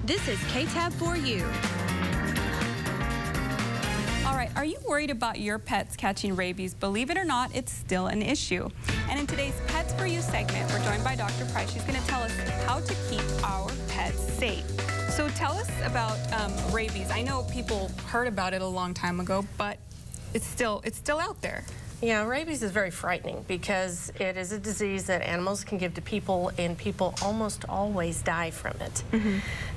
This is KTAB for you. All right, are you worried about your pets catching rabies? Believe it or not, it's still an issue. And in today's Pets for You segment, we're joined by Dr. Price. She's going to tell us how to keep our pets safe. So tell us about rabies. I know people heard about it a long time ago, but it's still out there. Yeah, rabies is very frightening because it is a disease that animals can give to people, and people almost always die from it.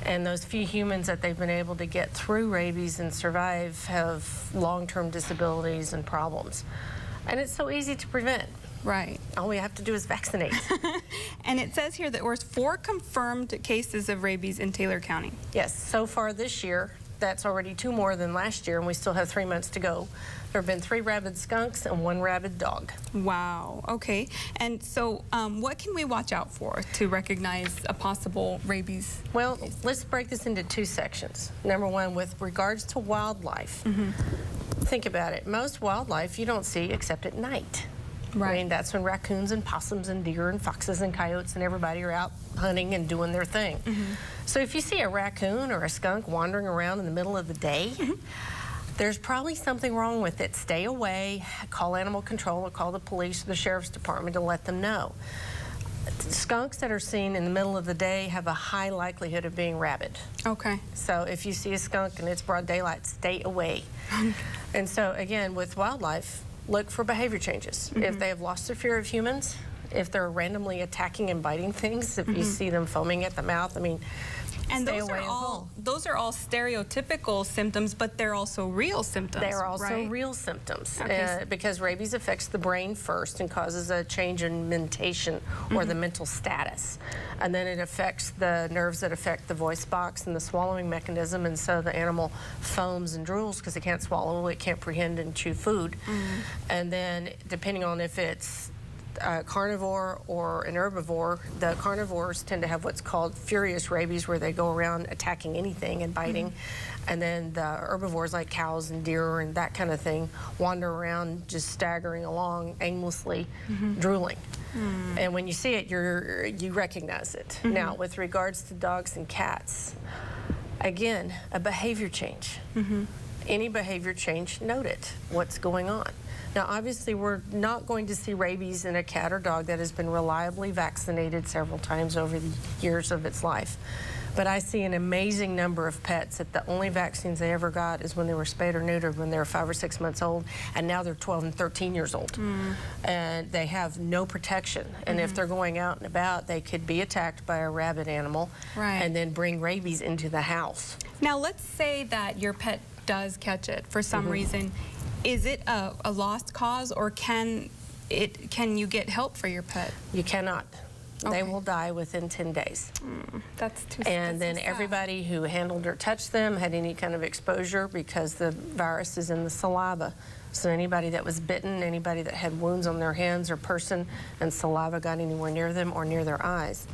And those few humans that they've been able to get through rabies and survive have long-term disabilities and problems. And it's so easy to prevent. Right. All we have to do is vaccinate. And it says here that there's 4 confirmed cases of rabies in Taylor County. Yes, so far this year, that's already 2 more than last year, and we still have 3 months to go. There have been 3 rabid skunks and 1 rabid dog. Wow, okay. And so what can we watch out for to recognize a possible rabies? Well, let's break this into 2 sections. Number 1, with regards to wildlife. Think about it. Most wildlife you don't see except at night. Right. I mean, that's when raccoons and possums and deer and foxes and coyotes and everybody are out hunting and doing their thing. So if you see a raccoon or a skunk wandering around in the middle of the day, there's probably something wrong with it. Stay away, call animal control or call the police or the sheriff's department to let them know. Skunks that are seen in the middle of the day have a high likelihood of being rabid. Okay. So if you see a skunk and it's broad daylight, stay away. And so again, with wildlife, look for behavior changes. If they have lost their fear of humans, if they're randomly attacking and biting things, if you see them foaming at the mouth, I mean, and stay those away are and all stereotypical symptoms, but they're also real symptoms. They are also right? real symptoms, Okay. because rabies affects the brain first and causes a change in mentation or the mental status. And then it affects the nerves that affect the voice box and the swallowing mechanism, and so the animal foams and drools because it can't swallow, it can't prehend and chew food. And then depending on if it's carnivore or an herbivore, the carnivores tend to have what's called furious rabies, where they go around attacking anything and biting. And then the herbivores like cows and deer and that kind of thing wander around just staggering along aimlessly, drooling. And when you see it, you recognize it. Now, with regards to dogs and cats, again, a behavior change. Any behavior change, note it. What's going on? Now, obviously, we're not going to see rabies in a cat or dog that has been reliably vaccinated several times over the years of its life. But I see an amazing number of pets that the only vaccines they ever got is when they were spayed or neutered when they were 5 or 6 months old, and now they're 12 and 13 years old. And they have no protection. And if they're going out and about, they could be attacked by a rabid animal and then bring rabies into the house. Now, let's say that your pet does catch it for some reason. Is it a lost cause, or can you get help for your pet? You cannot. Okay. They will die within 10 days. That's too sad. And then everybody who handled or touched them had any kind of exposure, because the virus is in the saliva. So anybody that was bitten, anybody that had wounds on their hands or person and saliva got anywhere near them or near their eyes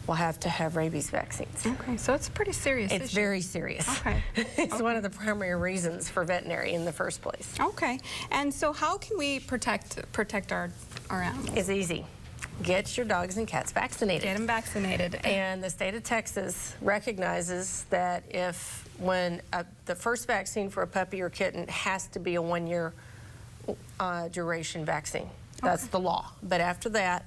will have to have rabies vaccines. Okay, so it's a pretty serious issue. It's very serious. Okay. It's one of the primary reasons for veterinary in the first place. Okay, and so how can we protect our animals? It's easy. Get your dogs and cats vaccinated. Get them vaccinated. And the state of Texas recognizes that when the first vaccine for a puppy or kitten has to be a 1-year duration vaccine. That's the law. But after that,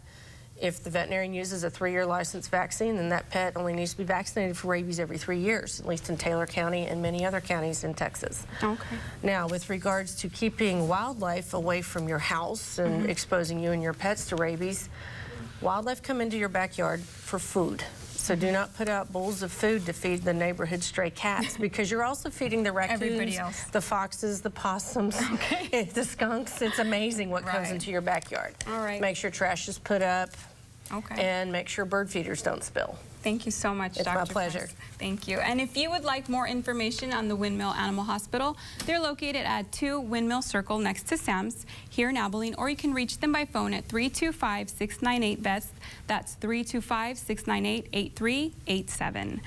if the veterinarian uses a 3-year licensed vaccine, then that pet only needs to be vaccinated for rabies every 3 years, at least in Taylor County and many other counties in Texas. Okay. Now, with regards to keeping wildlife away from your house and exposing you and your pets to rabies, wildlife come into your backyard for food. So do not put out bowls of food to feed the neighborhood stray cats, because you're also feeding the raccoons, the foxes, the possums, the skunks. It's amazing what comes into your backyard. All right. Make sure trash is put up. Okay. And make sure bird feeders don't spill. Thank you so much, Dr. It's my pleasure. Price. Thank you. And if you would like more information on the Windmill Animal Hospital, they're located at 2 Windmill Circle next to Sam's here in Abilene, or you can reach them by phone at 325-698-BEST. That's 325-698-8387.